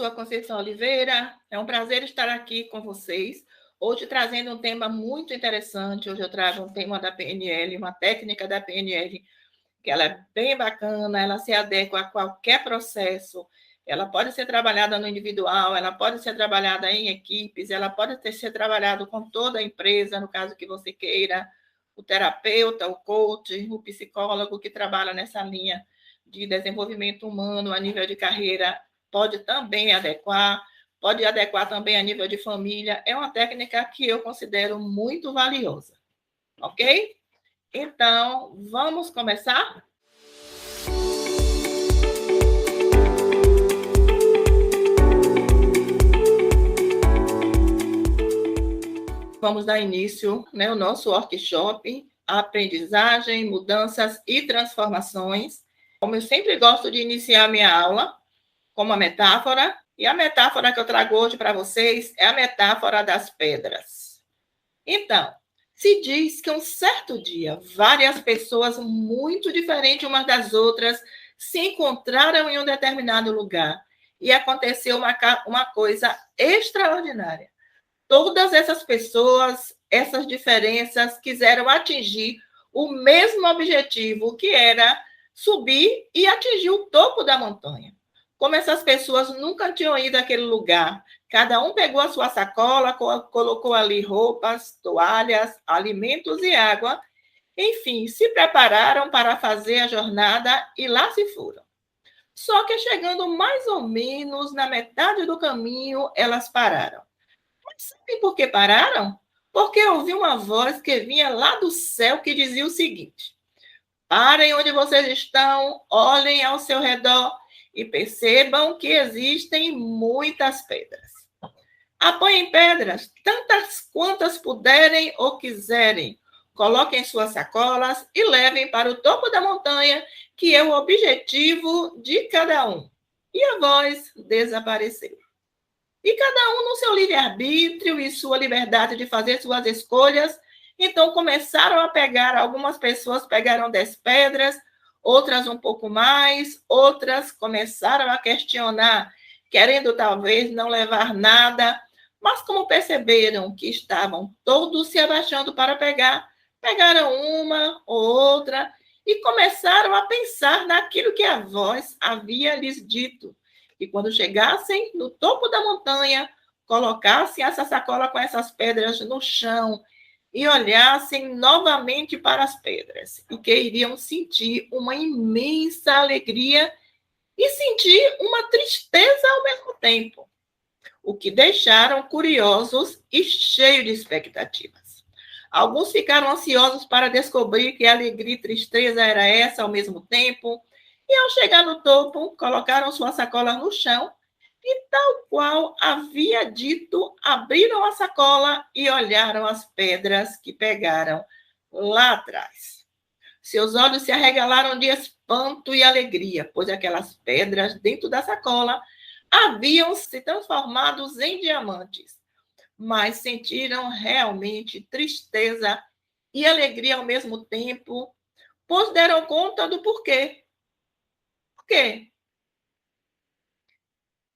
sou a Conceição Oliveira. É um prazer estar aqui com vocês. Hoje trazendo um tema muito interessante. Hoje eu trago um tema da PNL, uma técnica da PNL, que ela é bem bacana, ela se adequa a qualquer processo. Ela pode ser trabalhada no individual, ela pode ser trabalhada em equipes, ela pode ser trabalhada com toda a empresa, no caso que você queira, o terapeuta, o coach, o psicólogo que trabalha nessa linha de desenvolvimento humano a nível de carreira, pode também adequar, pode adequar também a nível de família. É uma técnica que eu considero muito valiosa, ok? Então, vamos começar? Vamos dar início, ao nosso workshop, aprendizagem, mudanças e transformações. Como eu sempre gosto de iniciar minha aula com uma metáfora, e a metáfora que eu trago hoje para vocês é a metáfora das pedras. Então, se diz que um certo dia, várias pessoas muito diferentes umas das outras se encontraram em um determinado lugar e aconteceu uma coisa extraordinária. Todas essas pessoas, essas diferenças, quiseram atingir o mesmo objetivo, que era subir e atingir o topo da montanha. Como essas pessoas nunca tinham ido àquele lugar, cada um pegou a sua sacola, colocou ali roupas, toalhas, alimentos e água, enfim, se prepararam para fazer a jornada e lá se foram. Só que chegando mais ou menos na metade do caminho, elas pararam. Mas sabe por que pararam? Porque eu ouvi uma voz que vinha lá do céu que dizia o seguinte: parem onde vocês estão, olhem ao seu redor e percebam que existem muitas pedras. Apanhem pedras, tantas quantas puderem ou quiserem. Coloquem suas sacolas e levem para o topo da montanha, que é o objetivo de cada um. E a voz desapareceu. E cada um no seu livre-arbítrio e sua liberdade de fazer suas escolhas. Então começaram a pegar, algumas pessoas pegaram 10 pedras, outras um pouco mais, outras começaram a questionar, querendo talvez não levar nada, mas como perceberam que estavam todos se abaixando para pegar, pegaram uma ou outra e começaram a pensar naquilo que a voz havia lhes dito. E quando chegassem no topo da montanha, colocassem essa sacola com essas pedras no chão e olhassem novamente para as pedras, e que iriam sentir uma imensa alegria e sentir uma tristeza ao mesmo tempo, o que deixaram curiosos e cheios de expectativas. Alguns ficaram ansiosos para descobrir que alegria e tristeza era essa ao mesmo tempo, e ao chegar no topo, colocaram sua sacola no chão e, tal qual havia dito, abriram a sacola e olharam as pedras que pegaram lá atrás. Seus olhos se arregalaram de espanto e alegria, pois aquelas pedras dentro da sacola haviam se transformado em diamantes, mas sentiram realmente tristeza e alegria ao mesmo tempo, pois deram conta do porquê. Por quê?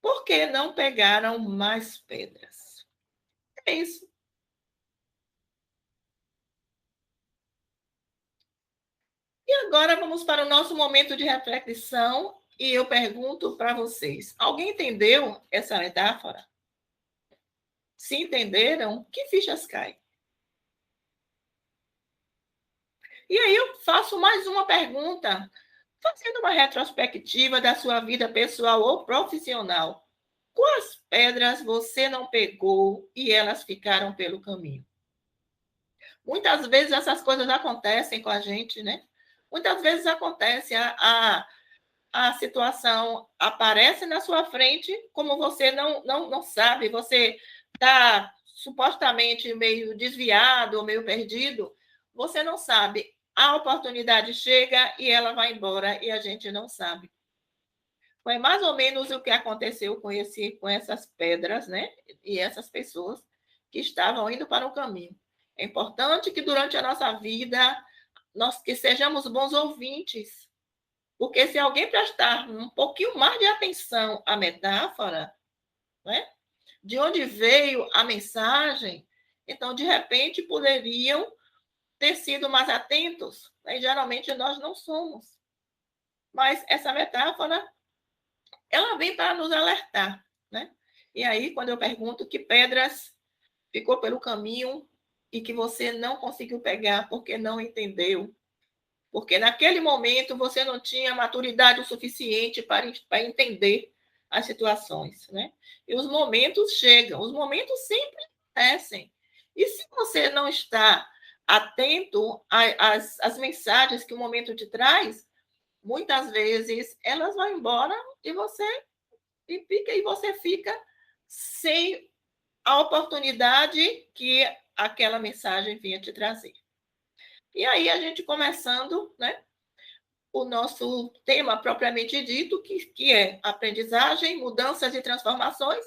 Por que não pegaram mais pedras? É isso. E agora vamos para o nosso momento de reflexão e eu pergunto para vocês: alguém entendeu essa metáfora? Se entenderam, que fichas caem? E aí eu faço mais uma pergunta, fazendo uma retrospectiva da sua vida pessoal ou profissional. Quais pedras você não pegou e elas ficaram pelo caminho? Muitas vezes essas coisas acontecem com a gente, né? Muitas vezes acontece, a situação aparece na sua frente, como você não sabe, você está supostamente meio desviado ou meio perdido, você não sabe. A oportunidade chega e ela vai embora e a gente não sabe. Foi mais ou menos o que aconteceu com essas pedras, né? E essas pessoas que estavam indo para o caminho. É importante que durante a nossa vida nós que sejamos bons ouvintes, porque se alguém prestar um pouquinho mais de atenção à metáfora, né? De onde veio a mensagem? Então, de repente, poderiam ter sido mais atentos, né? E geralmente nós não somos. Mas essa metáfora, ela vem para nos alertar, né? E aí, quando eu pergunto que pedras ficou pelo caminho e que você não conseguiu pegar porque não entendeu, porque naquele momento você não tinha maturidade o suficiente para entender as situações, né? E os momentos chegam, os momentos sempre acontecem. E se você não está atento às mensagens que o momento te traz, muitas vezes elas vão embora e você fica sem a oportunidade que aquela mensagem vinha te trazer. E aí a gente começando, né? O nosso tema propriamente dito, que é aprendizagem, mudanças e transformações,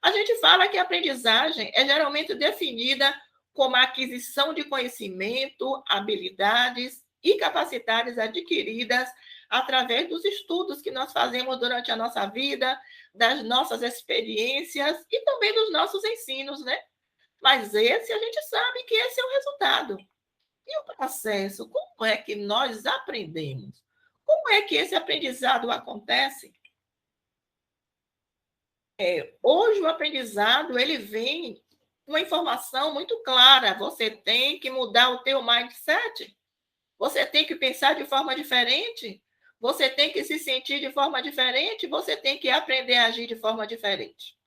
a gente fala que a aprendizagem é geralmente definida como a aquisição de conhecimento, habilidades e capacidades adquiridas através dos estudos que nós fazemos durante a nossa vida, das nossas experiências e também dos nossos ensinos, né? Mas esse a gente sabe que esse é o resultado. E o processo, como é que nós aprendemos? Como é que esse aprendizado acontece? Hoje o aprendizado ele vem com uma informação muito clara. Você tem que mudar o teu mindset. Você tem que pensar de forma diferente. Você tem que se sentir de forma diferente. Você tem que aprender a agir de forma diferente.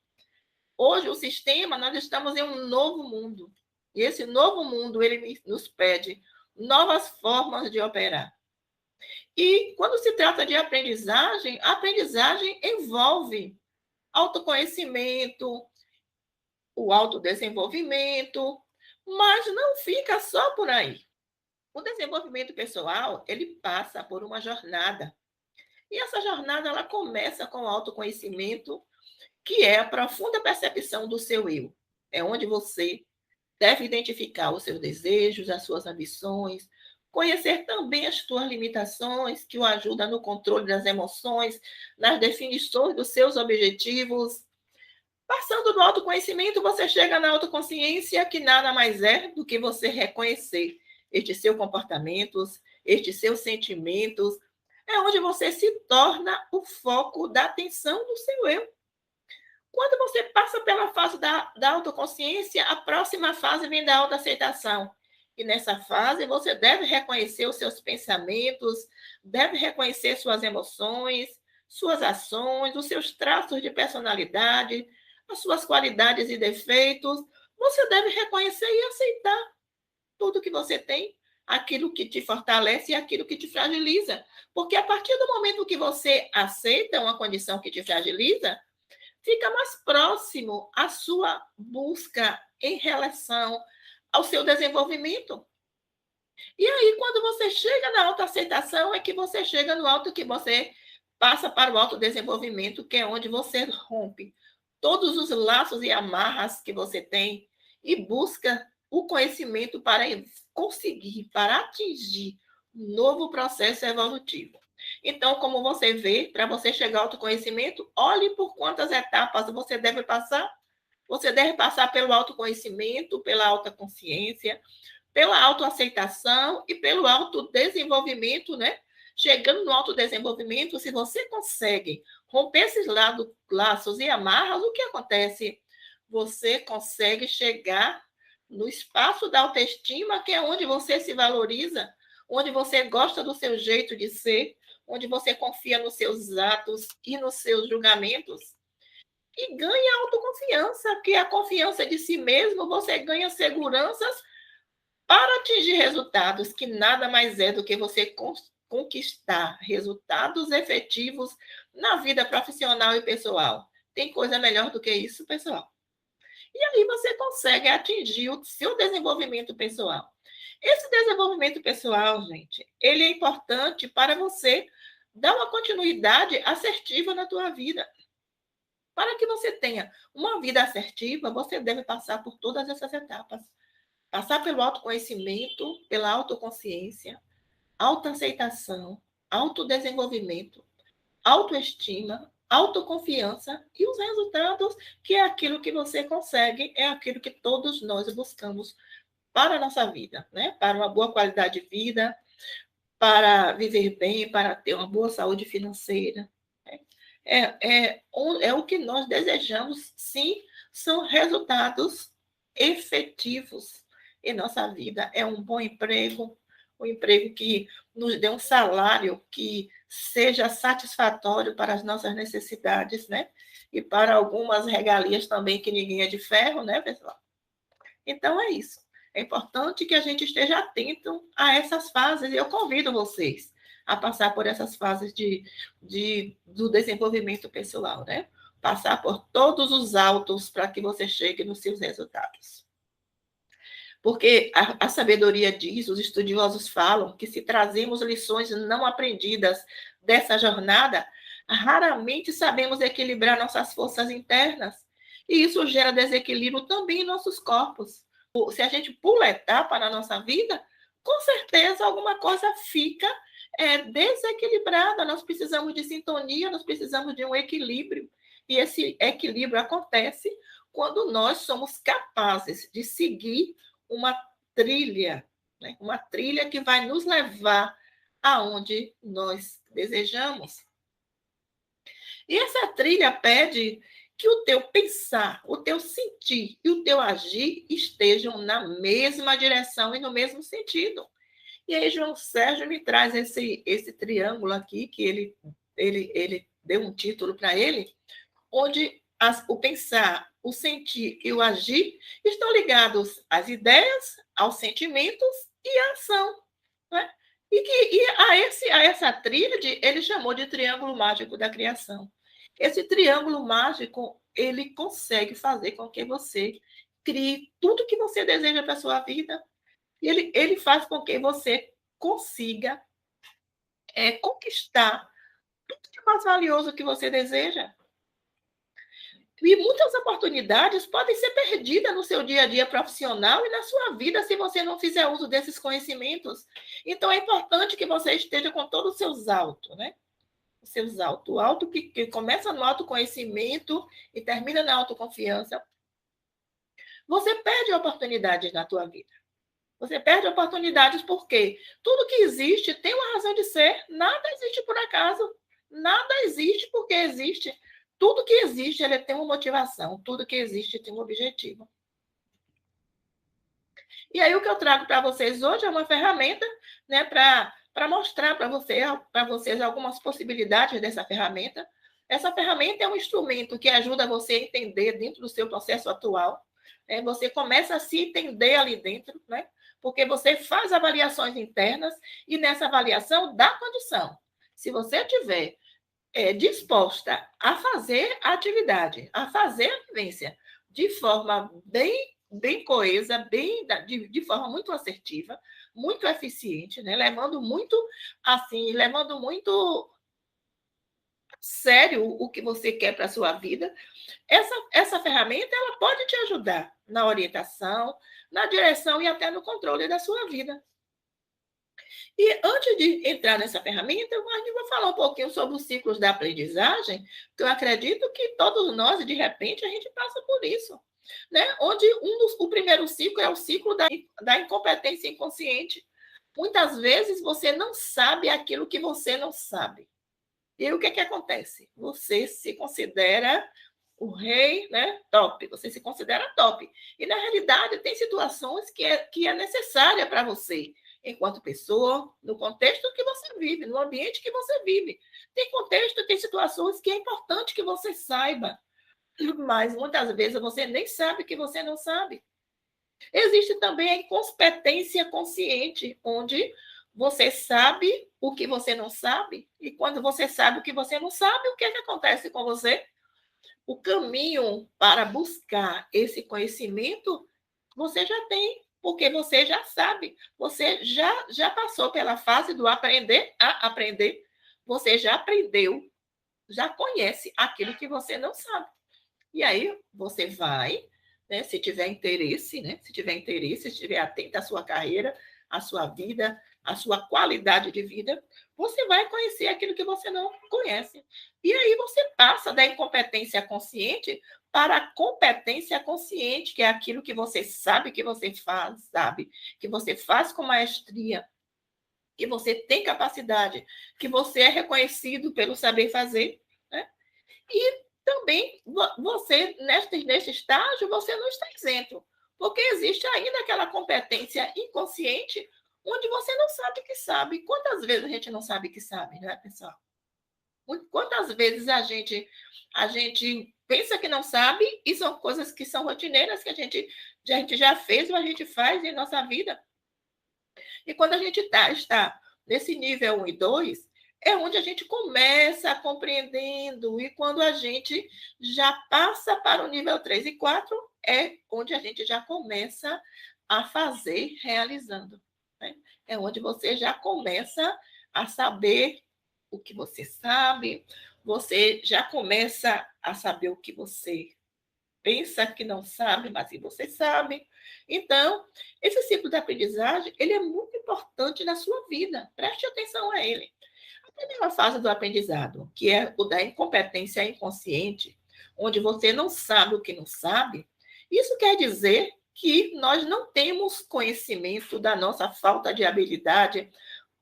Hoje o sistema, nós estamos em um novo mundo. E esse novo mundo ele nos pede novas formas de operar. E quando se trata de aprendizagem, a aprendizagem envolve autoconhecimento, o autodesenvolvimento, mas não fica só por aí. O desenvolvimento pessoal, ele passa por uma jornada. E essa jornada ela começa com o autoconhecimento, que é a profunda percepção do seu eu. É onde você deve identificar os seus desejos, as suas ambições, conhecer também as suas limitações, que o ajuda no controle das emoções, nas definições dos seus objetivos. Passando do autoconhecimento, você chega na autoconsciência, que nada mais é do que você reconhecer estes seus comportamentos, estes seus sentimentos. É onde você se torna o foco da atenção do seu eu. Quando você passa pela fase da autoconsciência, a próxima fase vem da autoaceitação. E nessa fase, você deve reconhecer os seus pensamentos, deve reconhecer suas emoções, suas ações, os seus traços de personalidade, as suas qualidades e defeitos. Você deve reconhecer e aceitar tudo que você tem, aquilo que te fortalece e aquilo que te fragiliza. Porque a partir do momento que você aceita uma condição que te fragiliza, fica mais próximo à sua busca em relação ao seu desenvolvimento. E aí, quando você chega na autoaceitação, é que você chega no alto que você passa para o autodesenvolvimento, que é onde você rompe todos os laços e amarras que você tem e busca o conhecimento para conseguir, para atingir um novo processo evolutivo. Então, como você vê, para você chegar ao autoconhecimento, olhe por quantas etapas você deve passar. Você deve passar pelo autoconhecimento, pela autoconsciência, pela autoaceitação e pelo autodesenvolvimento, né? Chegando no autodesenvolvimento, se você consegue romper esses laços e amarras, o que acontece? Você consegue chegar no espaço da autoestima, que é onde você se valoriza, onde você gosta do seu jeito de ser, onde você confia nos seus atos e nos seus julgamentos, e ganha autoconfiança, que é a confiança de si mesmo, você ganha seguranças para atingir resultados, que nada mais é do que você conquistar resultados efetivos na vida profissional e pessoal. Tem coisa melhor do que isso, pessoal? E aí você consegue atingir o seu desenvolvimento pessoal. Esse desenvolvimento pessoal, gente, ele é importante para você dar uma continuidade assertiva na tua vida. Para que você tenha uma vida assertiva, você deve passar por todas essas etapas. Passar pelo autoconhecimento, pela autoconsciência, autoaceitação, autodesenvolvimento, autoestima autoconfiança e os resultados, que é aquilo que você consegue, é aquilo que todos nós buscamos para a nossa vida, né? Para uma boa qualidade de vida, para viver bem, para ter uma boa saúde financeira. É o que nós desejamos, sim, são resultados efetivos em nossa vida. É um bom emprego, um emprego que nos dê um salário que seja satisfatório para as nossas necessidades, né? E para algumas regalias também, que ninguém é de ferro, né, pessoal? Então, é isso. É importante que a gente esteja atento a essas fases, e eu convido vocês a passar por essas fases do desenvolvimento pessoal, né? Passar por todos os altos para que você chegue nos seus resultados. Porque a sabedoria diz, os estudiosos falam, que se trazemos lições não aprendidas dessa jornada, raramente sabemos equilibrar nossas forças internas. E isso gera desequilíbrio também em nossos corpos. Se a gente pula etapa na nossa vida, com certeza alguma coisa fica desequilibrada. Nós precisamos de sintonia, nós precisamos de um equilíbrio. E esse equilíbrio acontece quando nós somos capazes de seguir uma trilha, né? Uma trilha que vai nos levar aonde nós desejamos. E essa trilha pede que o teu pensar, o teu sentir e o teu agir estejam na mesma direção e no mesmo sentido. E aí João Sérgio me traz esse triângulo aqui, que ele deu um título para ele, onde o pensar, o sentir e o agir estão ligados às ideias, aos sentimentos e à ação. Né? E a essa tríade ele chamou de triângulo mágico da criação. Esse triângulo mágico, ele consegue fazer com que você crie tudo que você deseja para a sua vida. E ele faz com que você consiga conquistar tudo de mais valioso que você deseja. E muitas oportunidades podem ser perdidas no seu dia a dia profissional e na sua vida se você não fizer uso desses conhecimentos. Então, é importante que você esteja com todos os seus autos, né? Os seus autos. O auto que começa no autoconhecimento e termina na autoconfiança. Você perde oportunidades na tua vida. Você perde oportunidades porque tudo que existe tem uma razão de ser. Nada existe por acaso. Nada existe porque existe. Tudo que existe, ele tem uma motivação. Tudo que existe tem um objetivo. E aí, o que eu trago para vocês hoje é uma ferramenta, né, para mostrar para vocês algumas possibilidades dessa ferramenta. Essa ferramenta é um instrumento que ajuda você a entender dentro do seu processo atual. Né? Você começa a se entender ali dentro, né? Porque você faz avaliações internas e nessa avaliação dá condição. Se você tiver disposta a fazer a atividade, a fazer a vivência de forma bem coesa, de forma muito assertiva, muito eficiente, né? levando muito sério o que você quer para a sua vida, essa ferramenta ela pode te ajudar na orientação, na direção e até no controle da sua vida. E antes de entrar nessa ferramenta, eu vou falar um pouquinho sobre os ciclos da aprendizagem, que eu acredito que todos nós, de repente, a gente passa por isso. Né? Onde o primeiro ciclo é o ciclo da incompetência inconsciente. Muitas vezes você não sabe aquilo que você não sabe. E aí, o que acontece? Você se considera o rei, né? Top. Você se considera top. E, na realidade, tem situações que é necessária para você, enquanto pessoa, no contexto que você vive, no ambiente que você vive. Tem contexto, tem situações que é importante que você saiba, mas muitas vezes você nem sabe que você não sabe. Existe também a incompetência consciente, onde você sabe o que você não sabe, e quando você sabe o que você não sabe, o que acontece com você? O caminho para buscar esse conhecimento, você já tem, porque você já sabe, você já passou pela fase do aprender a aprender, você já aprendeu, já conhece aquilo que você não sabe. E aí você vai, né, se tiver interesse, se estiver atento à sua carreira, à sua vida, a sua qualidade de vida, você vai conhecer aquilo que você não conhece. E aí você passa da incompetência consciente para a competência consciente, que é aquilo que você sabe que você faz, sabe? Que você faz com maestria, que você tem capacidade, que você é reconhecido pelo saber fazer, né? E também você, neste estágio, você não está isento, porque existe ainda aquela competência inconsciente onde você não sabe que sabe. Quantas vezes a gente não sabe que sabe, né, pessoal? Quantas vezes a gente pensa que não sabe e são coisas que são rotineiras que a gente já fez ou a gente faz em nossa vida. E quando a gente está nesse nível 1 e 2, é onde a gente começa compreendendo, e quando a gente já passa para o nível 3 e 4, é onde a gente já começa a fazer realizando, né? É onde você já começa a saber o que você sabe, você já começa a saber o que você pensa que não sabe, mas que você sabe. Então, esse ciclo de aprendizagem, ele é muito importante na sua vida. Preste atenção a ele. A primeira fase do aprendizado, que é o da incompetência inconsciente, onde você não sabe o que não sabe, isso quer dizer que nós não temos conhecimento da nossa falta de habilidade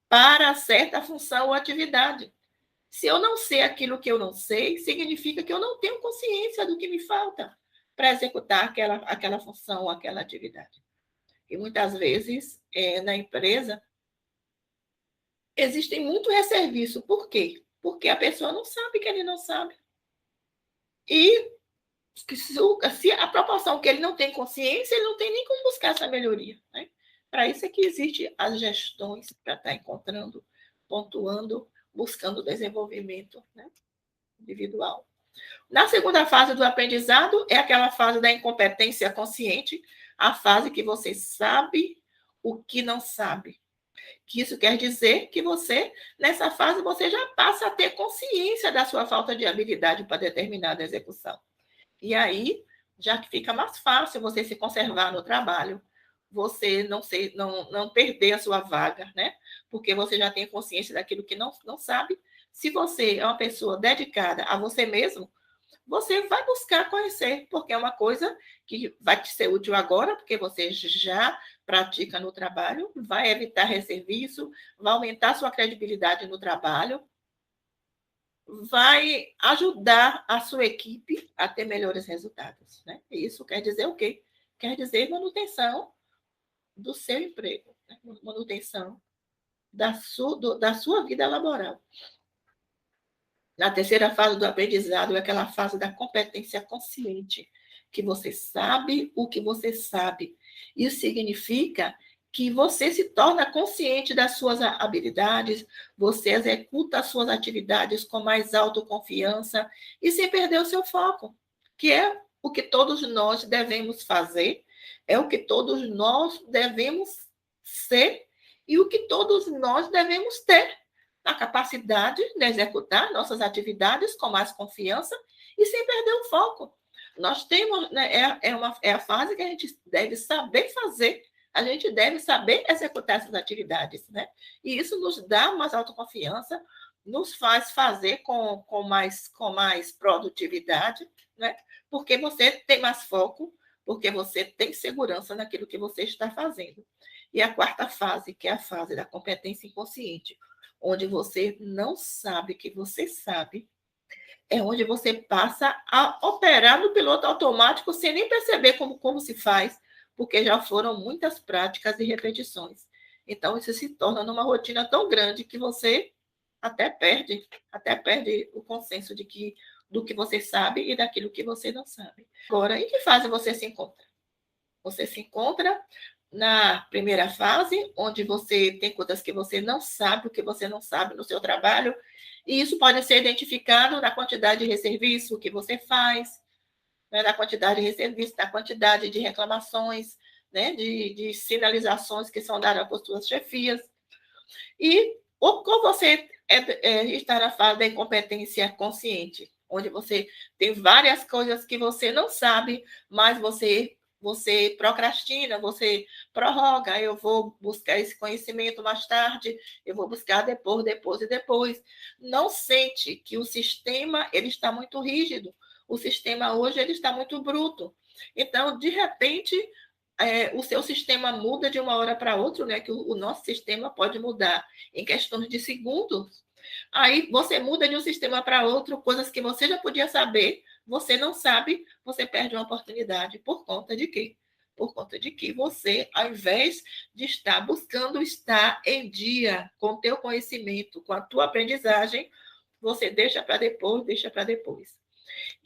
para certa função ou atividade. Se eu não sei aquilo que eu não sei, significa que eu não tenho consciência do que me falta para executar aquela função, aquela atividade. E muitas vezes, na empresa, existem muito resserviço. Por quê? Porque a pessoa não sabe que ele não sabe. E se a proporção que ele não tem consciência, ele não tem nem como buscar essa melhoria, né? Para isso é que existem as gestões, para estar encontrando, pontuando, buscando desenvolvimento, né, individual. Na segunda fase do aprendizado, é aquela fase da incompetência consciente, a fase que você sabe o que não sabe. Que isso quer dizer que você, nessa fase, você já passa a ter consciência da sua falta de habilidade para determinada execução. E aí, já que fica mais fácil você se conservar no trabalho, você não perder a sua vaga, né? Porque você já tem consciência daquilo que não sabe. Se você é uma pessoa dedicada a você mesmo, você vai buscar conhecer, porque é uma coisa que vai te ser útil agora, porque você já pratica no trabalho, vai evitar resserviço, vai aumentar sua credibilidade no trabalho, vai ajudar a sua equipe a ter melhores resultados, né? E isso quer dizer o quê? Quer dizer manutenção do seu emprego, né? Manutenção da sua vida laboral. Na terceira fase do aprendizado é aquela fase da competência consciente, que você sabe o que você sabe. Isso significa que você se torna consciente das suas habilidades, você executa as suas atividades com mais autoconfiança e sem perder o seu foco, que é o que todos nós devemos fazer, é o que todos nós devemos ser e o que todos nós devemos ter a capacidade de executar nossas atividades com mais confiança e sem perder o foco. Nós temos, né, é a fase que a gente deve saber fazer, a gente deve saber executar essas atividades, né? E isso nos dá mais autoconfiança, nos faz fazer com mais produtividade, né? Porque você tem mais foco, porque você tem segurança naquilo que você está fazendo. E a quarta fase, que é a fase da competência inconsciente, onde você não sabe que você sabe, é onde você passa a operar no piloto automático sem nem perceber como se faz, porque já foram muitas práticas e repetições. Então, isso se torna numa rotina tão grande que você até perde o consenso do que você sabe e daquilo que você não sabe. Agora, em que fase você se encontra? Você se encontra na primeira fase, onde você tem coisas que você não sabe, o que você não sabe no seu trabalho, e isso pode ser identificado na quantidade de serviço que você faz, né, na quantidade de serviço, na quantidade de reclamações, né, de sinalizações que são dadas por suas chefias. E ou você está na fase da incompetência consciente, onde você tem várias coisas que você não sabe, mas você você procrastina, você prorroga, eu vou buscar esse conhecimento mais tarde, eu vou buscar depois, depois e depois. Não sente que o sistema ele está muito rígido, o sistema hoje ele está muito bruto. Então, de repente, o seu sistema muda de uma hora para outra, né? Que o nosso sistema pode mudar em questões de segundos. Aí você muda de um sistema para outro, coisas que você já podia saber, você não sabe, você perde uma oportunidade. Por conta de quê? Por conta de que você, ao invés de estar buscando estar em dia com o teu conhecimento, com a tua aprendizagem, você deixa para depois, deixa para depois.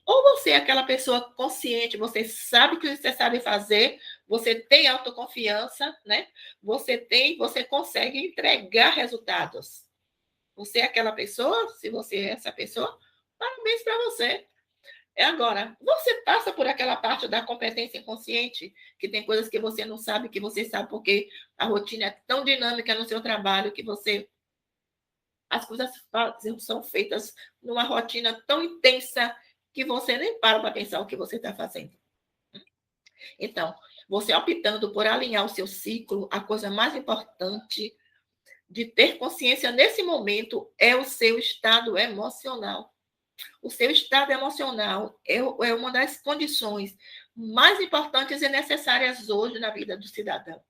Ou você é aquela pessoa consciente, você sabe o que você sabe fazer, você tem autoconfiança, né? Você consegue entregar resultados. Você é aquela pessoa? Se você é essa pessoa, parabéns para você. É agora, você passa por aquela parte da competência inconsciente, que tem coisas que você não sabe, que você sabe porque a rotina é tão dinâmica no seu trabalho que as coisas são feitas numa rotina tão intensa que você nem para pensar o que você está fazendo. Então, você optando por alinhar o seu ciclo, a coisa mais importante de ter consciência nesse momento é o seu estado emocional. O seu estado emocional é uma das condições mais importantes e necessárias hoje na vida do cidadão.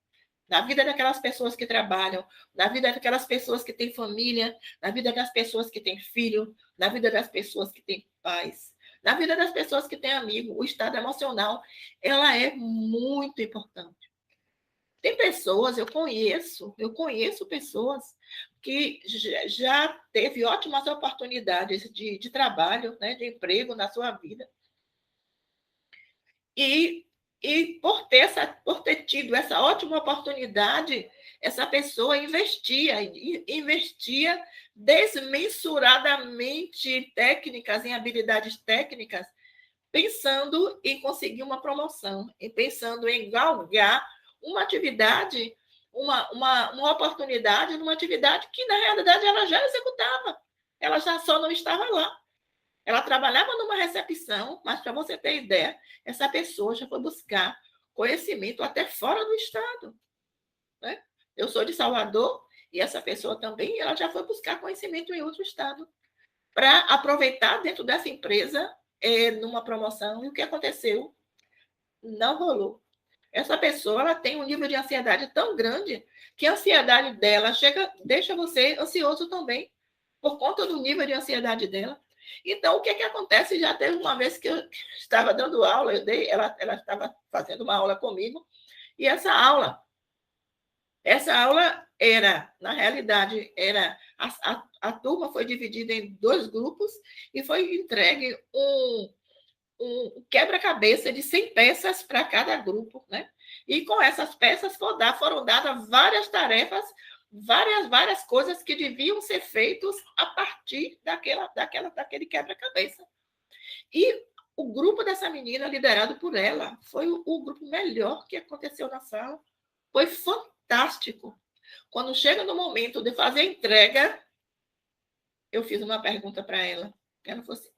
Na vida daquelas pessoas que trabalham, na vida daquelas pessoas que têm família, na vida das pessoas que têm filho, na vida das pessoas que têm pais, na vida das pessoas que têm amigo. O estado emocional, ela é muito importante. Tem pessoas, eu conheço pessoas que já teve ótimas oportunidades de trabalho, né, de emprego na sua vida. E por ter tido essa ótima oportunidade, essa pessoa investia desmensuradamente técnicas, em habilidades técnicas, pensando em conseguir uma promoção, e pensando em galgar uma atividade, uma oportunidade numa atividade que, na realidade, ela já executava. Ela já só não estava lá. Ela trabalhava numa recepção, mas, para você ter ideia, essa pessoa já foi buscar conhecimento até fora do estado. Né? Eu sou de Salvador e essa pessoa também, ela já foi buscar conhecimento em outro estado para aproveitar dentro dessa empresa numa promoção. E o que aconteceu? Não rolou. Essa pessoa ela tem um nível de ansiedade tão grande que a ansiedade dela deixa você ansioso também, por conta do nível de ansiedade dela. Então, o que acontece? Já teve uma vez que eu estava dando aula, ela estava fazendo uma aula comigo, e essa aula era, na realidade, a turma foi dividida em 2 grupos e foi entregue um quebra-cabeça de 100 peças para cada grupo, né? E com essas peças foram dadas várias tarefas, várias coisas que deviam ser feitas a partir daquele quebra-cabeça. E o grupo dessa menina, liderado por ela, foi o grupo melhor que aconteceu na sala. Foi fantástico. Quando chega no momento de fazer a entrega, eu fiz uma pergunta para ela. Ela falou assim,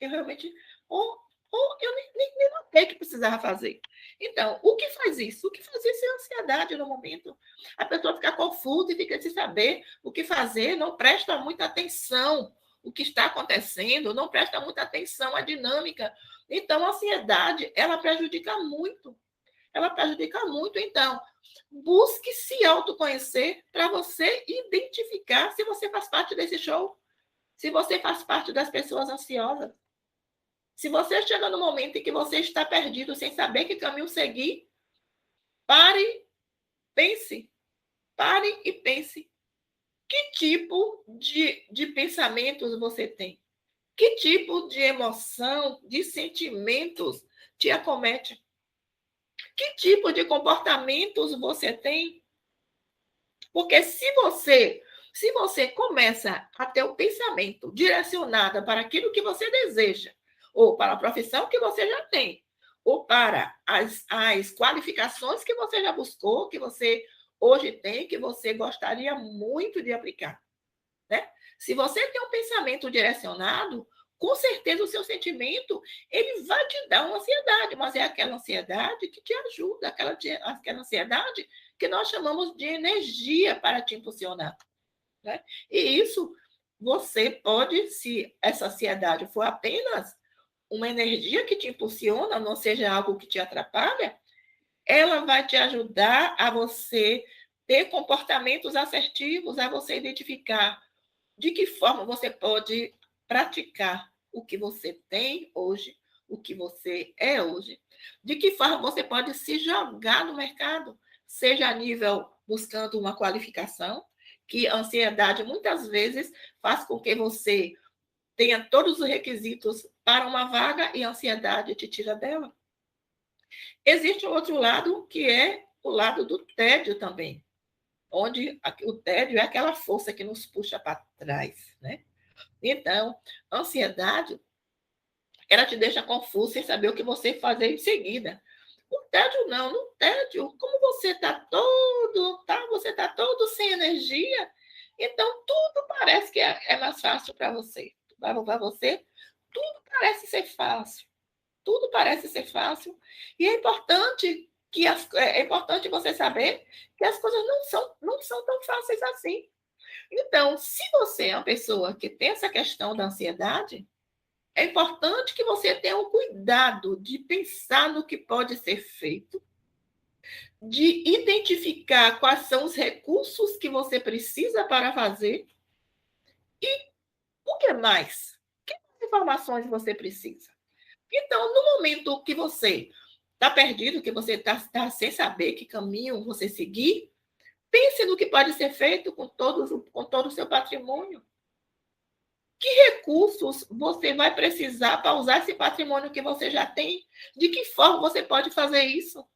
eu realmente... eu nem notei que precisava fazer. Então, o que faz isso? O que faz isso é a ansiedade no momento. A pessoa fica confusa e fica sem saber o que fazer, não presta muita atenção o que está acontecendo, não presta muita atenção à dinâmica. Então, a ansiedade, ela prejudica muito. Ela prejudica muito. Então, busque se autoconhecer para você identificar se você faz parte desse show, se você faz parte das pessoas ansiosas. Se você chega no momento em que você está perdido, sem saber que caminho seguir, pare, pense. Pare e pense. Que tipo de pensamentos você tem? Que tipo de emoção, de sentimentos te acomete? Que tipo de comportamentos você tem? Porque se você começa a ter um pensamento direcionado para aquilo que você deseja, ou para a profissão que você já tem, ou para as qualificações que você já buscou, que você hoje tem, que você gostaria muito de aplicar, né? Se você tem um pensamento direcionado, com certeza o seu sentimento, ele vai te dar uma ansiedade, mas é aquela ansiedade que te ajuda, aquela ansiedade que nós chamamos de energia para te impulsionar, né? E isso você pode, se essa ansiedade for apenas uma energia que te impulsiona, não seja algo que te atrapalha, ela vai te ajudar a você ter comportamentos assertivos, a você identificar de que forma você pode praticar o que você tem hoje, o que você é hoje. De que forma você pode se jogar no mercado, seja a nível buscando uma qualificação, que a ansiedade muitas vezes faz com que você tenha todos os requisitos para uma vaga e a ansiedade te tira dela. Existe um outro lado, que é o lado do tédio também, onde o tédio é aquela força que nos puxa para trás, né? Então, a ansiedade, ela te deixa confuso sem saber o que você fazer em seguida. O tédio não, no tédio, como você está todo sem energia, então tudo parece que é mais fácil para você. Para você, tudo parece ser fácil. Tudo parece ser fácil. E é importante você saber que as coisas não são tão fáceis assim. Então, se você é uma pessoa que tem essa questão da ansiedade, é importante que você tenha o cuidado de pensar no que pode ser feito, de identificar quais são os recursos que você precisa para fazer e o que mais? Que informações você precisa? Então, no momento que você está perdido, que você está sem saber que caminho você seguir, pense no que pode ser feito com todo o seu patrimônio. Que recursos você vai precisar para usar esse patrimônio que você já tem? De que forma você pode fazer isso?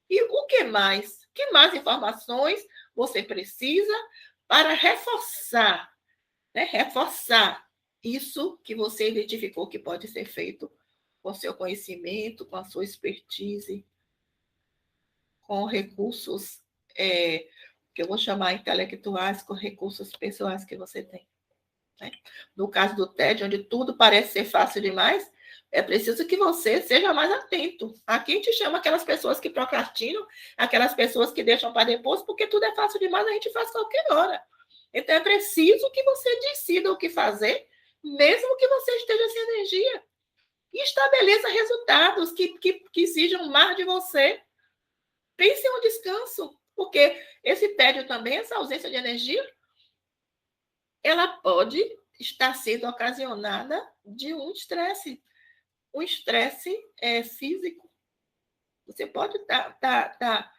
E o que mais? Que mais informações você precisa para reforçar, né? Reforçar isso que você identificou que pode ser feito com seu conhecimento, com a sua expertise, com recursos que eu vou chamar intelectuais, com recursos pessoais que você tem. Né? No caso do TED, onde tudo parece ser fácil demais, é preciso que você seja mais atento. Aqui a gente chama aquelas pessoas que procrastinam, aquelas pessoas que deixam para depois, porque tudo é fácil demais, a gente faz qualquer hora. Então é preciso que você decida o que fazer, mesmo que você esteja sem energia. E estabeleça resultados que exijam mais de você. Pense em um descanso, porque esse tédio também, essa ausência de energia, ela pode estar sendo ocasionada de um estresse físico. Você pode estar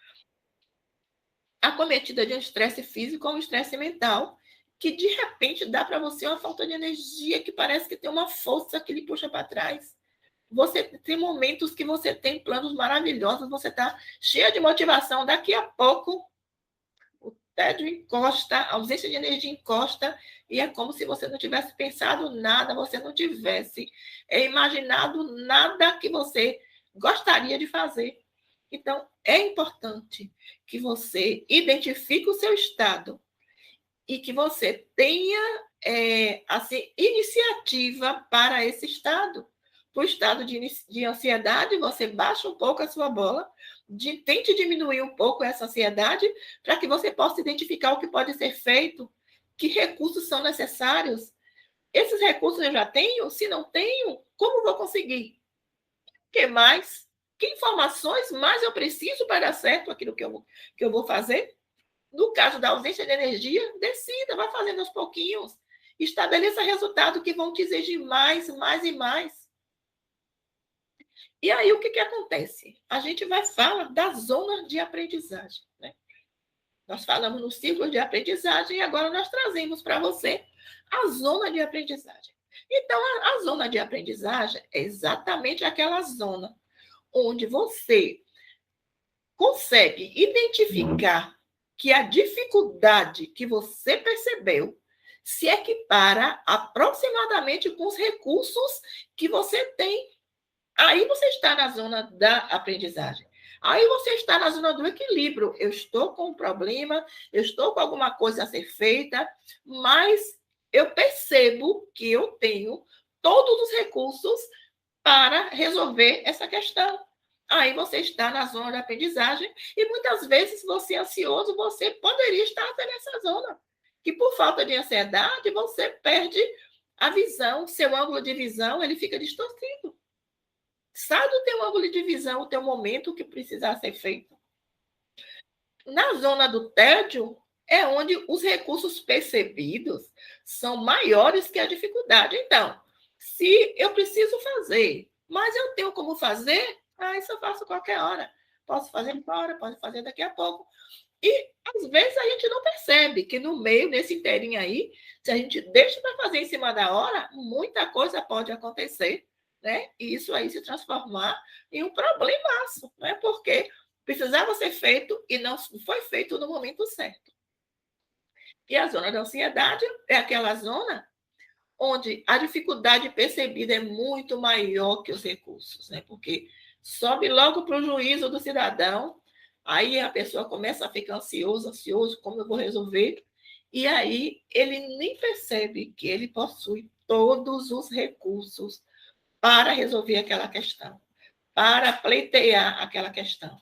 acometida de um estresse físico ou um estresse mental, que de repente dá para você uma falta de energia, que parece que tem uma força que lhe puxa para trás. Você tem momentos que você tem planos maravilhosos, você está cheia de motivação, daqui a pouco o tédio encosta, a ausência de energia encosta, e é como se você não tivesse pensado nada, você não tivesse imaginado nada que você gostaria de fazer. Então, é importante que você identifique o seu estado e que você tenha assim, iniciativa para esse estado. Para o estado de ansiedade, você baixa um pouco a sua bola, tente diminuir um pouco essa ansiedade, para que você possa identificar o que pode ser feito, que recursos são necessários. Esses recursos eu já tenho? Se não tenho, como vou conseguir? O que mais? Que informações mais eu preciso para dar certo aquilo que eu vou fazer? No caso da ausência de energia, decida, vai fazendo aos pouquinhos. Estabeleça resultados que vão te exigir mais, mais e mais. E aí, o que acontece? A gente vai falar da zona de aprendizagem. Né? Nós falamos no ciclo de aprendizagem e agora nós trazemos para você a zona de aprendizagem. Então, a zona de aprendizagem é exatamente aquela zona onde você consegue identificar que a dificuldade que você percebeu se equipara aproximadamente com os recursos que você tem. Aí você está na zona da aprendizagem. Aí você está na zona do equilíbrio. Eu estou com um problema, eu estou com alguma coisa a ser feita, mas eu percebo que eu tenho todos os recursos para resolver essa questão. Aí você está na zona de aprendizagem e muitas vezes você é ansioso, você poderia estar até nessa zona. Que por falta de ansiedade, você perde a visão, seu ângulo de visão, ele fica distorcido. Sai do teu ângulo de visão, o teu momento que precisar ser feito. Na zona do tédio, é onde os recursos percebidos são maiores que a dificuldade. Então, se eu preciso fazer, mas eu tenho como fazer, isso eu faço qualquer hora. Posso fazer agora, posso fazer daqui a pouco. E, às vezes, a gente não percebe que no meio, nesse inteirinho aí, se a gente deixa para fazer em cima da hora, muita coisa pode acontecer, né? E isso aí se transformar em um problemaço, né? Porque precisava ser feito e não foi feito no momento certo. E a zona da ansiedade é aquela zona onde a dificuldade percebida é muito maior que os recursos, né? Porque sobe logo para o juízo do cidadão, aí a pessoa começa a ficar ansioso, como eu vou resolver? E aí ele nem percebe que ele possui todos os recursos para resolver aquela questão, para pleitear aquela questão,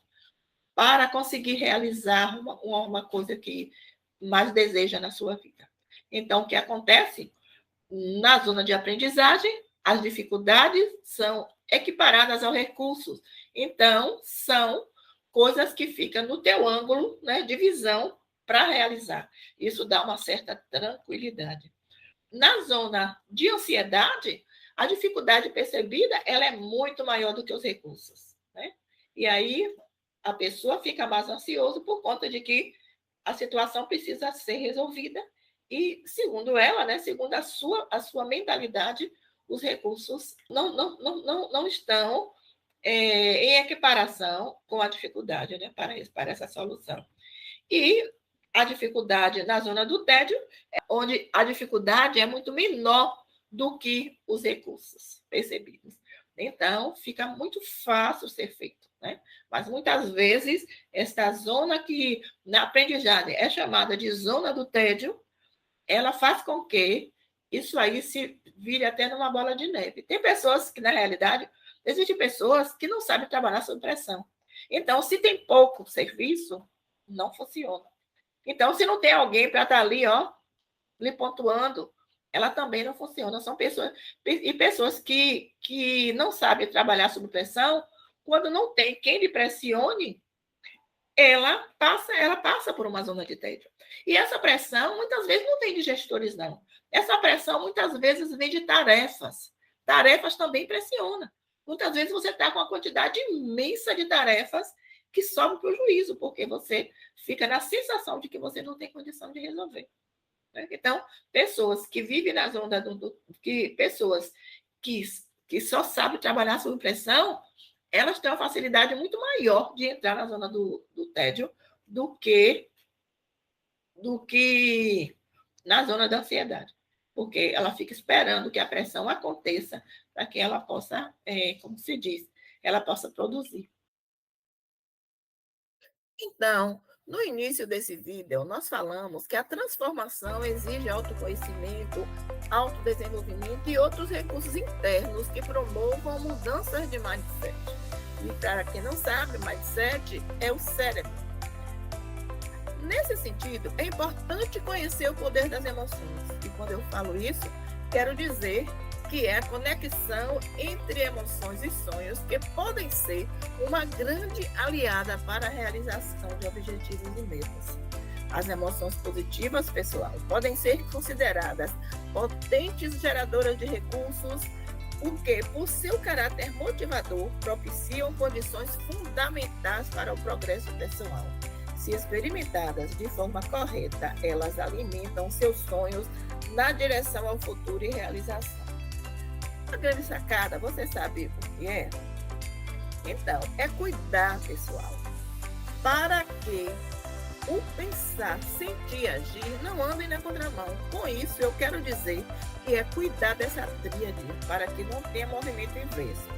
para conseguir realizar uma coisa que mais deseja na sua vida. Então, o que acontece? Na zona de aprendizagem, as dificuldades são equiparadas aos recursos. Então, são coisas que ficam no teu ângulo, né, de visão para realizar. Isso dá uma certa tranquilidade. Na zona de ansiedade, a dificuldade percebida ela é muito maior do que os recursos, né? E aí a pessoa fica mais ansiosa por conta de que a situação precisa ser resolvida e, segundo ela, né, segundo a sua mentalidade, os recursos não estão em equiparação com a dificuldade, né, para essa solução. E a dificuldade na zona do tédio, onde a dificuldade é muito menor do que os recursos percebidos. Então, fica muito fácil ser feito, né? Mas muitas vezes, esta zona que na aprendizagem é chamada de zona do tédio, ela faz com que isso aí se vire até numa bola de neve. Tem pessoas que, na realidade, existem pessoas que não sabem trabalhar sob pressão. Então, se tem pouco serviço, não funciona. Então, se não tem alguém para estar ali, lhe pontuando, ela também não funciona. São pessoas que não sabem trabalhar sob pressão, quando não tem quem lhe pressione, ela passa por uma zona de tédio. E essa pressão, muitas vezes, não vem de gestores, não. Essa pressão, muitas vezes, vem de tarefas. Tarefas também pressionam. Muitas vezes você está com uma quantidade imensa de tarefas que sobem para o juízo, porque você fica na sensação de que você não tem condição de resolver. Então, pessoas que vivem na zona pessoas que só sabem trabalhar sob pressão, elas têm uma facilidade muito maior de entrar na zona do tédio do que na zona da ansiedade, porque ela fica esperando que a pressão aconteça para que ela possa, como se diz, ela possa produzir. Então, no início desse vídeo, nós falamos que a transformação exige autoconhecimento, autodesenvolvimento e outros recursos internos que promovam mudanças de mindset. E para quem não sabe, mindset é o cérebro. Nesse sentido, é importante conhecer o poder das emoções. E quando eu falo isso, quero dizer que é a conexão entre emoções e sonhos que podem ser uma grande aliada para a realização de objetivos e metas. As emoções positivas, pessoal, podem ser consideradas potentes geradoras de recursos, porque, por seu caráter motivador, propiciam condições fundamentais para o progresso pessoal. Se experimentadas de forma correta, elas alimentam seus sonhos na direção ao futuro e realização. A grande sacada, você sabe o que é? Então, é cuidar, pessoal, para que o pensar, sentir e agir não andem na contramão. Com isso, eu quero dizer que é cuidar dessa tríade para que não tenha movimento inverso.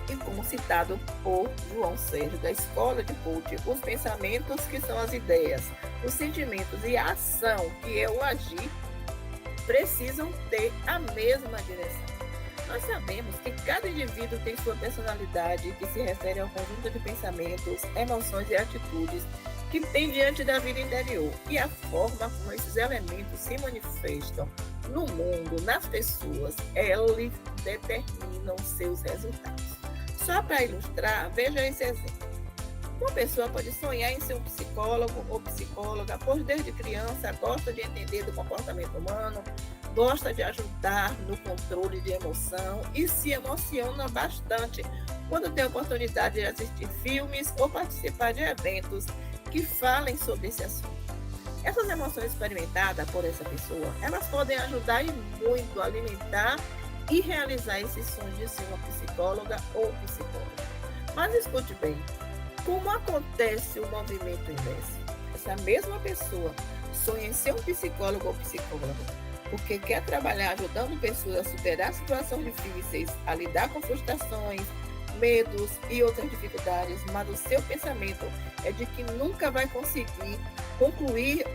E como citado por João Sérgio, da Escola de Coaching, os pensamentos que são as ideias, os sentimentos e a ação que é o agir precisam ter a mesma direção. Nós sabemos que cada indivíduo tem sua personalidade, que se refere ao conjunto de pensamentos, emoções e atitudes que tem diante da vida interior e a forma como esses elementos se manifestam no mundo, nas pessoas, eles determinam seus resultados. Só para ilustrar, veja esse exemplo. Uma pessoa pode sonhar em ser um psicólogo ou psicóloga, pois desde criança gosta de entender do comportamento humano, gosta de ajudar no controle de emoção e se emociona bastante quando tem a oportunidade de assistir filmes ou participar de eventos que falem sobre esse assunto. Essas emoções experimentadas por essa pessoa, elas podem ajudar e muito a alimentar e realizar esse sonho de ser uma psicóloga ou psicóloga. Mas escute bem, como acontece o movimento inverso? Essa mesma pessoa sonha em ser um psicólogo ou psicóloga, porque quer trabalhar ajudando pessoas a superar situações difíceis, a lidar com frustrações, medos e outras dificuldades, mas o seu pensamento é de que nunca vai conseguir concluir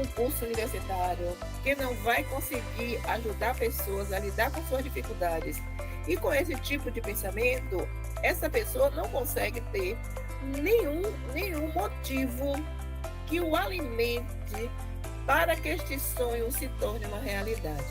um curso universitário, que não vai conseguir ajudar pessoas a lidar com suas dificuldades. E com esse tipo de pensamento, essa pessoa não consegue ter nenhum motivo que o alimente para que este sonho se torne uma realidade.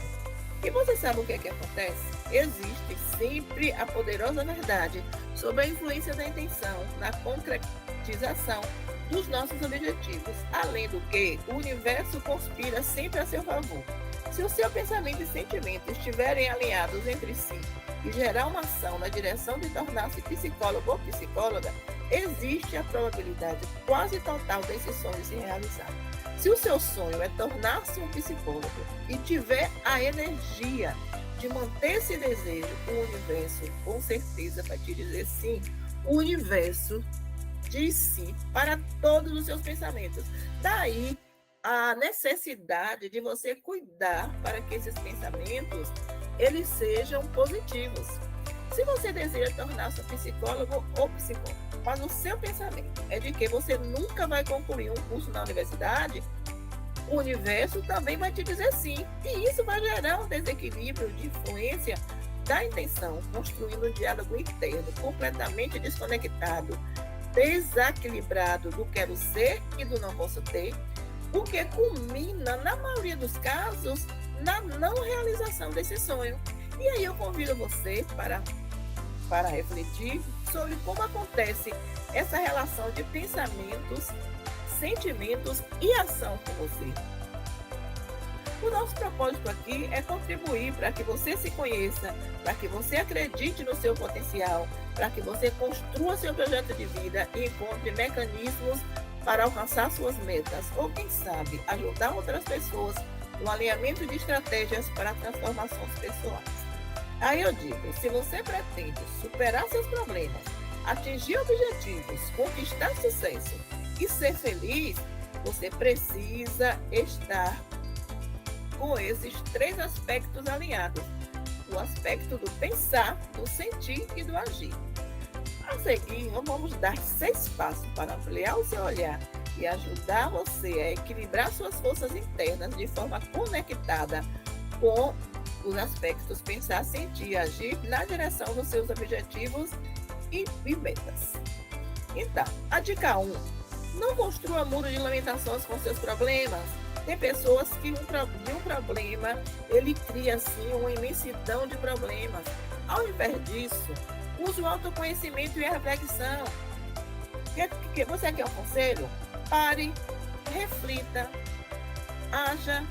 E você sabe o que acontece? Existe sempre a poderosa verdade sobre a influência da intenção na concretização dos nossos objetivos. Além do que, o universo conspira sempre a seu favor. Se o seu pensamento e sentimento estiverem alinhados entre si e gerar uma ação na direção de tornar-se psicólogo ou psicóloga, existe a probabilidade quase total desse sonho se realizar. Se o seu sonho é tornar-se um psicólogo e tiver a energia de manter esse desejo, o universo com certeza vai te dizer sim. O universo diz sim para todos os seus pensamentos. Daí a necessidade de você cuidar para que esses pensamentos eles sejam positivos. Se você deseja tornar-se um psicólogo ou psicóloga, mas o seu pensamento é de que você nunca vai concluir um curso na universidade, o universo também vai te dizer sim. E isso vai gerar um desequilíbrio de influência da intenção, construindo um diálogo interno completamente desconectado, desequilibrado do quero ser e do não posso ter, o que culmina, na maioria dos casos, na não realização desse sonho. E aí eu convido você para refletir sobre como acontece essa relação de pensamentos, sentimentos e ação com você. O nosso propósito aqui é contribuir para que você se conheça, para que você acredite no seu potencial, para que você construa seu projeto de vida e encontre mecanismos para alcançar suas metas, ou quem sabe, ajudar outras pessoas no alinhamento de estratégias para transformações pessoais. Aí eu digo, se você pretende superar seus problemas, atingir objetivos, conquistar sucesso e ser feliz, você precisa estar com esses 3 aspectos alinhados. O aspecto do pensar, do sentir e do agir. A seguir, vamos dar 6 passos para ampliar o seu olhar e ajudar você a equilibrar suas forças internas de forma conectada com os aspectos pensar, sentir e agir na direção dos seus objetivos e metas. Então, a dica 1. Não construa muro de lamentações com seus problemas. Tem pessoas que de um problema, ele cria assim uma imensidão de problemas. Ao invés disso, use o autoconhecimento e a reflexão. Você quer um conselho? Pare, reflita, haja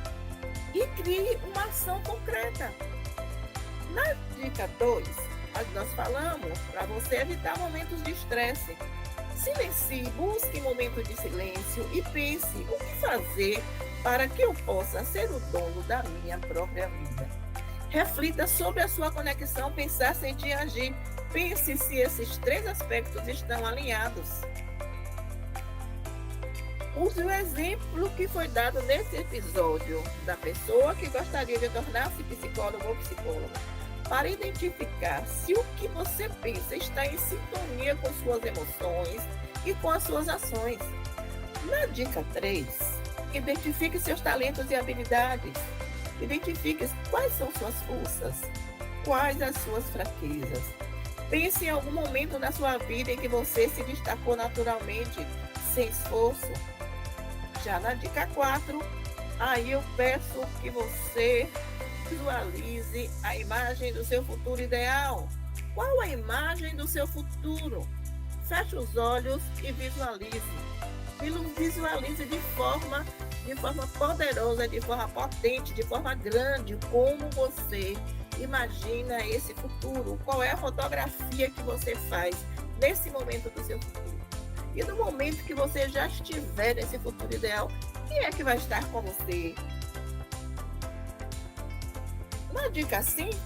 e crie uma ação concreta. Na dica 2, nós falamos para você evitar momentos de estresse. Silencie, busque momentos de silêncio e pense o que fazer para que eu possa ser o dono da minha própria vida. Reflita sobre a sua conexão, pensar, sentir e agir. Pense se esses 3 aspectos estão alinhados. Use o exemplo que foi dado nesse episódio da pessoa que gostaria de tornar-se psicólogo ou psicóloga, para identificar se o que você pensa está em sintonia com suas emoções e com as suas ações. Na dica 3, identifique seus talentos e habilidades. Identifique quais são suas forças. quais as suas fraquezas. Pense em algum momento na sua vida em que você se destacou naturalmente, sem esforço. Já na dica 4, aí eu peço que você visualize a imagem do seu futuro ideal. Qual a imagem do seu futuro? Feche os olhos e visualize. Visualize de forma poderosa, de forma potente, de forma grande, como você imagina esse futuro. Qual é a fotografia que você faz nesse momento do seu futuro? E no momento que você já estiver nesse futuro ideal, quem é que vai estar com você? Na dica 5,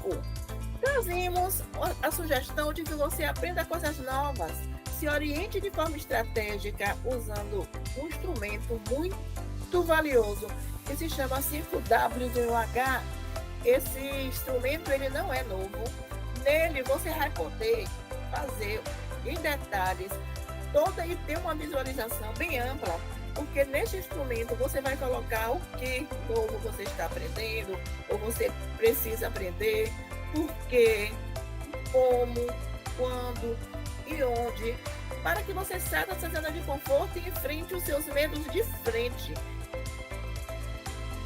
trazemos a sugestão de que você aprenda coisas novas, se oriente de forma estratégica usando um instrumento muito valioso que se chama 5W1H. Esse instrumento ele não é novo. Nele você vai poder fazer em detalhes toda e ter uma visualização bem ampla, porque neste instrumento você vai colocar o que novo você está aprendendo, ou você precisa aprender, por quê, como, quando e onde, para que você saia dessa zona de conforto e enfrente os seus medos de frente.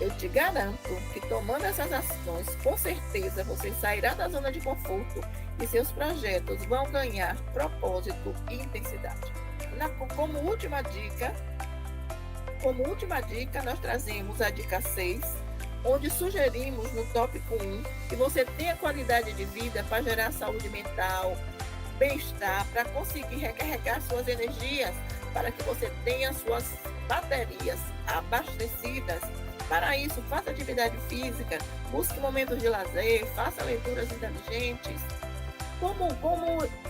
Eu te garanto que tomando essas ações, com certeza você sairá da zona de conforto e seus projetos vão ganhar propósito e intensidade. Como última dica, nós trazemos a dica 6, onde sugerimos no tópico 1 que você tenha qualidade de vida para gerar saúde mental, bem-estar, para conseguir recarregar suas energias, para que você tenha suas baterias abastecidas. Para isso, faça atividade física, busque momentos de lazer, faça leituras inteligentes. Como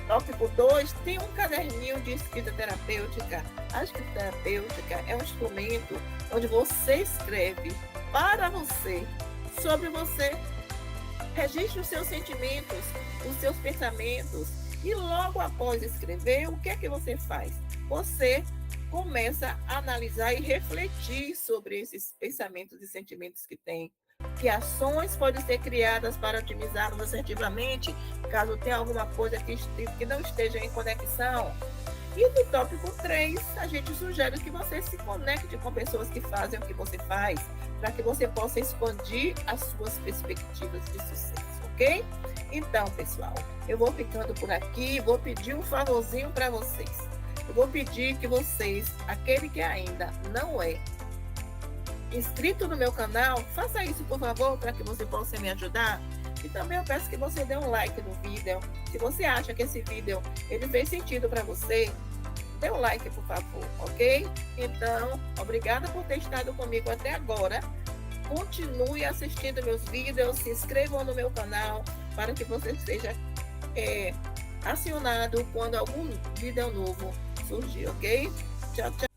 tópico 2, tem um caderninho de escrita terapêutica. A escrita terapêutica é um instrumento onde você escreve para você, sobre você. Registre os seus sentimentos, os seus pensamentos e logo após escrever, o que é que você faz? Você começa a analisar e refletir sobre esses pensamentos e sentimentos que tem. Que ações podem ser criadas para otimizá-los assertivamente, caso tenha alguma coisa que não esteja em conexão. E no tópico 3, a gente sugere que você se conecte com pessoas que fazem o que você faz, para que você possa expandir as suas perspectivas de sucesso, ok? Então, pessoal, eu vou ficando por aqui, vou pedir um favorzinho para vocês. Eu vou pedir que vocês, aquele que ainda não é inscrito no meu canal, faça isso, por favor, para que você possa me ajudar. E também eu peço que você dê um like no vídeo. Se você acha que esse vídeo ele fez sentido para você, dê um like, por favor, ok? Então, obrigada por ter estado comigo até agora. Continue assistindo meus vídeos, se inscrevam no meu canal para que você seja acionado quando algum vídeo novo surgir, ok? Tchau, tchau.